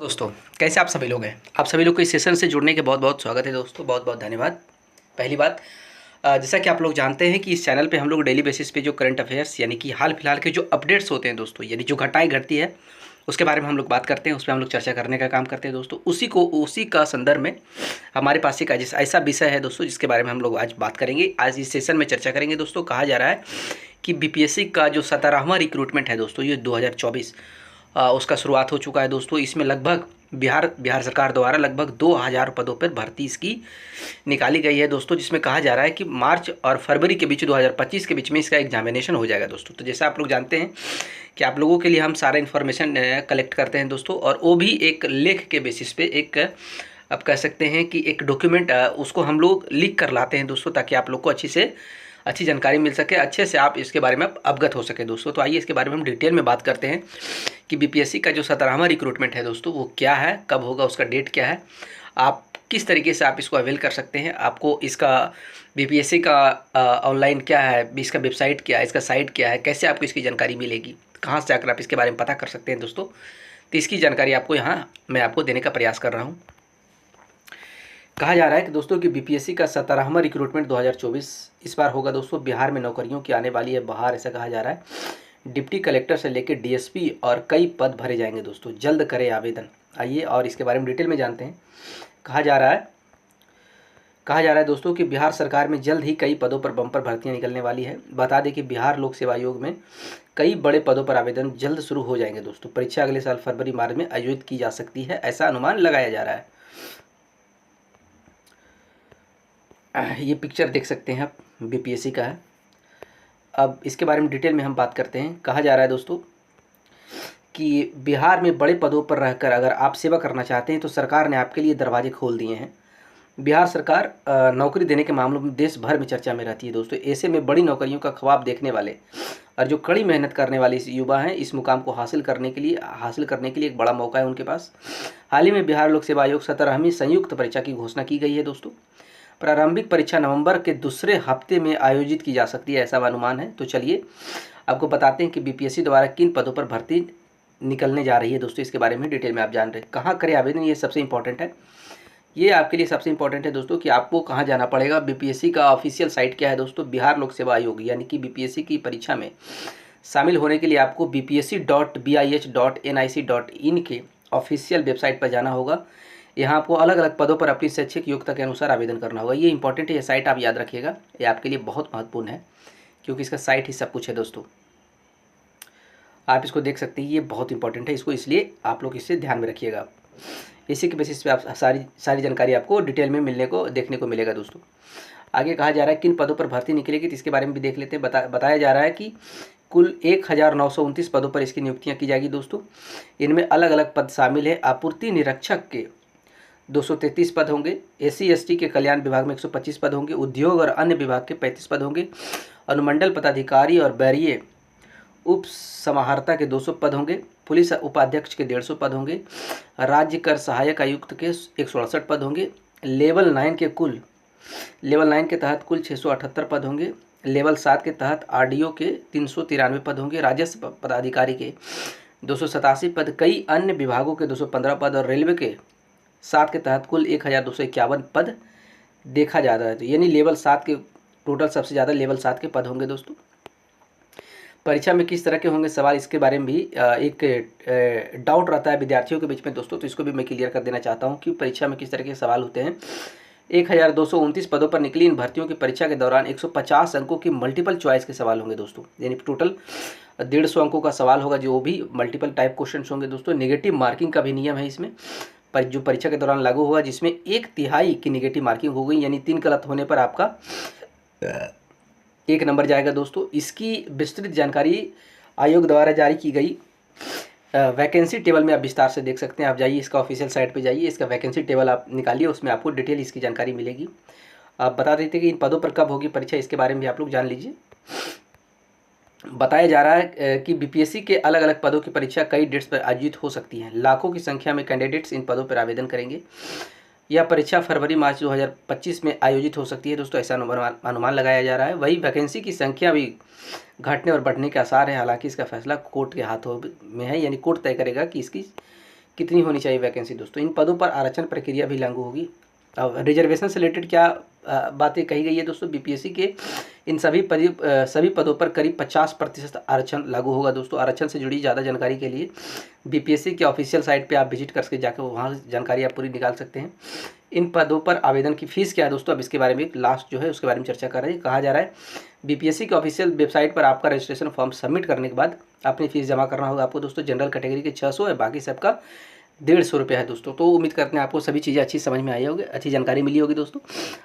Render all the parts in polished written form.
दोस्तों, कैसे आप सभी लोग हैं। आप सभी लोग को इस सेशन से जुड़ने के बहुत बहुत स्वागत है दोस्तों, बहुत बहुत धन्यवाद। पहली बात, जैसा कि आप लोग जानते हैं कि इस चैनल पे हम लोग डेली बेसिस पे जो करंट अफेयर्स यानी कि हाल फिलहाल के जो अपडेट्स होते हैं दोस्तों, यानी जो घटनाएं घटती है उसके बारे में हम लोग बात करते हैं, उस पर हम लोग चर्चा करने का काम करते हैं दोस्तों। उसी का संदर्भ में हमारे पास एक ऐसा विषय है दोस्तों जिसके बारे में हम लोग आज बात करेंगे, आज इस सेशन में चर्चा करेंगे दोस्तों। कहा जा रहा है कि बीपीएससी का जो 17वां रिक्रूटमेंट है दोस्तों, ये 2024 उसका शुरुआत हो चुका है दोस्तों। इसमें लगभग बिहार सरकार द्वारा लगभग 2000 पदों पर भर्ती इसकी निकाली गई है दोस्तों, जिसमें कहा जा रहा है कि मार्च और फरवरी के बीच 2025 के बीच में इसका एग्जामिनेशन हो जाएगा दोस्तों। तो जैसा आप लोग जानते हैं कि आप लोगों के लिए हम सारा इन्फॉर्मेशन कलेक्ट करते हैं दोस्तों, और वो भी एक लेख के बेसिस पे, एक आप कह सकते हैं कि एक डॉक्यूमेंट उसको हम लोग लिख कर लाते हैं दोस्तों, ताकि आप लोग को अच्छी जानकारी मिल सके, अच्छे से आप इसके बारे में अवगत हो सके दोस्तों। तो आइए इसके बारे में हम डिटेल में बात करते हैं कि बीपीएससी का जो 17वां रिक्रूटमेंट है दोस्तों वो क्या है, कब होगा, उसका डेट क्या है, आप किस तरीके से आप इसको अवेल कर सकते हैं, आपको इसका बीपीएससी का ऑनलाइन क्या है, इसका वेबसाइट क्या है, इसका साइट क्या है, कैसे आपको इसकी जानकारी मिलेगी, कहाँ से जाकर आप इसके बारे में पता कर सकते हैं दोस्तों। तो इसकी जानकारी आपको यहाँ मैं आपको देने का प्रयास कर रहा हूँ। कहा जा रहा है कि दोस्तों कि बीपीएससी का 17वां रिक्रूटमेंट 2024 इस बार होगा दोस्तों। बिहार में नौकरियों की आने वाली है बहार, ऐसा कहा जा रहा है। डिप्टी कलेक्टर से लेकर डीएसपी और कई पद भरे जाएंगे दोस्तों, जल्द करें आवेदन। आइए और इसके बारे में डिटेल में जानते हैं। कहा जा रहा है दोस्तों कि बिहार सरकार में जल्द ही कई पदों पर बम्पर भर्तियां निकलने वाली है। बता दें कि बिहार लोक सेवा आयोग में कई बड़े पदों पर आवेदन जल्द शुरू हो जाएंगे दोस्तों। परीक्षा अगले साल फरवरी मार्च में आयोजित की जा सकती है, ऐसा अनुमान लगाया जा रहा है। ये पिक्चर देख सकते हैं आप, बीपीएससी का है। अब इसके बारे में डिटेल में हम बात करते हैं। कहा जा रहा है दोस्तों कि बिहार में बड़े पदों पर रहकर अगर आप सेवा करना चाहते हैं तो सरकार ने आपके लिए दरवाजे खोल दिए हैं। बिहार सरकार नौकरी देने के मामलों में देश भर में चर्चा में रहती है दोस्तों। ऐसे में बड़ी नौकरियों का ख्वाब देखने वाले और जो कड़ी मेहनत करने वाले इस युवा हैं, इस मुकाम को हासिल करने के लिए एक बड़ा मौका है उनके पास। हाल ही में बिहार लोक सेवा आयोग 17वीं संयुक्त परीक्षा की घोषणा की गई है दोस्तों। प्रारंभिक परीक्षा नवंबर के दूसरे हफ्ते में आयोजित की जा सकती है, ऐसा अनुमान है। तो चलिए आपको बताते हैं कि बीपीएससी द्वारा किन पदों पर भर्ती निकलने जा रही है दोस्तों। इसके बारे में डिटेल में आप जान रहे हैं। कहाँ करें आवेदन, ये सबसे इंपॉर्टेंट है। ये आपके लिए सबसे इंपॉर्टेंट है दोस्तों कि आपको कहाँ जाना पड़ेगा। बीपीएससी का ऑफिशियल साइट क्या है दोस्तों, बिहार लोक सेवा आयोग, यानी कि बीपीएससी की परीक्षा में शामिल होने के लिए आपको bpsc.bih.nic.in के ऑफिशियल वेबसाइट पर जाना होगा। यहाँ आपको अलग अलग पदों पर अपनी शैक्षिक योग्यता के अनुसार आवेदन करना होगा। ये इंपॉर्टेंट है, ये साइट आप याद रखिएगा, ये आपके लिए बहुत महत्वपूर्ण है क्योंकि इसका साइट ही सब कुछ है दोस्तों। आप इसको देख सकते हैं, ये बहुत इंपॉर्टेंट है, इसको इसलिए आप लोग इसे ध्यान में रखिएगा। इसी के बेसिस पे आप सारी जानकारी आपको डिटेल में देखने को मिलेगा दोस्तों। आगे कहा जा रहा है किन पदों पर भर्ती निकलेगी, तो इसके बारे में भी देख लेते हैं। बताया जा रहा है कि कुल 1929 पदों पर इसकी नियुक्तियां की जाएगी दोस्तों। इनमें अलग अलग पद शामिल है। आपूर्ति निरीक्षक के 233 पद होंगे, SC/ST के कल्याण विभाग में 125 पद होंगे, उद्योग और अन्य विभाग के 35 पद होंगे, अनुमंडल पदाधिकारी और बैरिये उप समाहर्ता के 200 पद होंगे, पुलिस उपाध्यक्ष के 150 पद होंगे, राज्य कर सहायक आयुक्त के 168 पद होंगे, लेवल 9 के तहत कुल 678 पद होंगे, लेवल 7 के तहत RDO के 393 पद होंगे, राजस्व पदाधिकारी के 287 पद, कई अन्य विभागों के 215 पद और रेलवे के 7 के तहत कुल 1251 पद देखा जा रहा है। तो यानी लेवल 7 के टोटल सबसे ज़्यादा लेवल 7 के पद होंगे दोस्तों। परीक्षा में किस तरह के होंगे सवाल, इसके बारे में भी एक डाउट रहता है विद्यार्थियों के बीच में दोस्तों, तो इसको भी मैं क्लियर कर देना चाहता हूँ कि परीक्षा में किस तरह के सवाल होते हैं। 1229 पदों पर निकली इन भर्तियों की परीक्षा के दौरान 150 अंकों की मल्टीपल चॉइस के सवाल होंगे दोस्तों, यानी टोटल 150 अंकों का सवाल होगा, जो भी मल्टीपल टाइप क्वेश्चन होंगे दोस्तों। नेगेटिव मार्किंग का भी नियम है इसमें, पर जो परीक्षा के दौरान लागू हुआ, जिसमें 1/3 की नेगेटिव मार्किंग हो गई, यानी 3 गलत होने पर आपका 1 नंबर जाएगा दोस्तों। इसकी विस्तृत जानकारी आयोग द्वारा जारी की गई वैकेंसी टेबल में आप विस्तार से देख सकते हैं। आप जाइए, इसका ऑफिशियल साइट पे जाइए, इसका वैकेंसी टेबल आप निकालिए, उसमें आपको डिटेल इसकी जानकारी मिलेगी। आप बता देते कि इन पदों पर कब होगी परीक्षा, इसके बारे में भी आप लोग जान लीजिए। बताया जा रहा है कि बीपीएससी के अलग अलग पदों की परीक्षा कई डेट्स पर आयोजित हो सकती है। लाखों की संख्या में कैंडिडेट्स इन पदों पर आवेदन करेंगे। यह परीक्षा फरवरी मार्च 2025 में आयोजित हो सकती है दोस्तों, ऐसा अनुमान लगाया जा रहा है। वही वैकेंसी की संख्या भी घटने और बढ़ने के आसार हैं, हालांकि इसका फैसला कोर्ट के हाथों में है, यानी कोर्ट तय करेगा कि इसकी कितनी होनी चाहिए वैकेंसी दोस्तों। इन पदों पर आरक्षण प्रक्रिया भी लागू होगी। अब रिजर्वेशन से रिलेटेड क्या बातें कही गई है दोस्तों, बीपीएससी के इन सभी पदों पर करीब 50% आरक्षण लागू होगा दोस्तों। आरक्षण से जुड़ी ज़्यादा जानकारी के लिए बीपीएससी के ऑफिशियल साइट पे आप विजिट करके जाकर वहाँ जानकारी आप पूरी निकाल सकते हैं। इन पदों पर आवेदन की फ़ीस क्या है दोस्तों, अब इसके बारे में लास्ट जो है उसके बारे में चर्चा कर रहे हैं। कहा जा रहा है बीपीएससी के ऑफिशियल वेबसाइट पर आपका रजिस्ट्रेशन फॉर्म सबमिट करने के बाद अपनी फ़ीस जमा करना होगा आपको दोस्तों। जनरल कैटेगरी के 600 है, बाकी सबका 150 रुपये है दोस्तों। तो उम्मीद करते हैं आपको सभी चीज़ें अच्छी समझ में आई होगी, अच्छी जानकारी मिली होगी दोस्तों।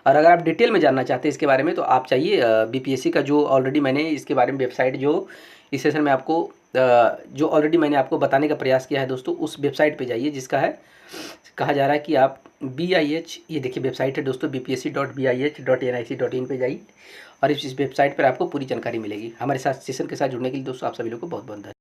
और अगर आप डिटेल में जानना चाहते हैं इसके बारे में तो आप चाहिए बीपीएससी का जो ऑलरेडी मैंने इसके बारे में वेबसाइट जो इस सेशन में आपको जो ऑलरेडी मैंने आपको बताने का प्रयास किया है दोस्तों, उस वेबसाइट पे जाइए जिसका है, कहा जा रहा है कि आप BIH, ये देखिए वेबसाइट है दोस्तों bpsc.bih.nic.in पे जाइए और इस वेबसाइट पर आपको पूरी जानकारी मिलेगी। हमारे साथ सेशन के साथ जुड़ने के लिए दोस्तों आप सभी लोग को बहुत बहुत धन्यवाद।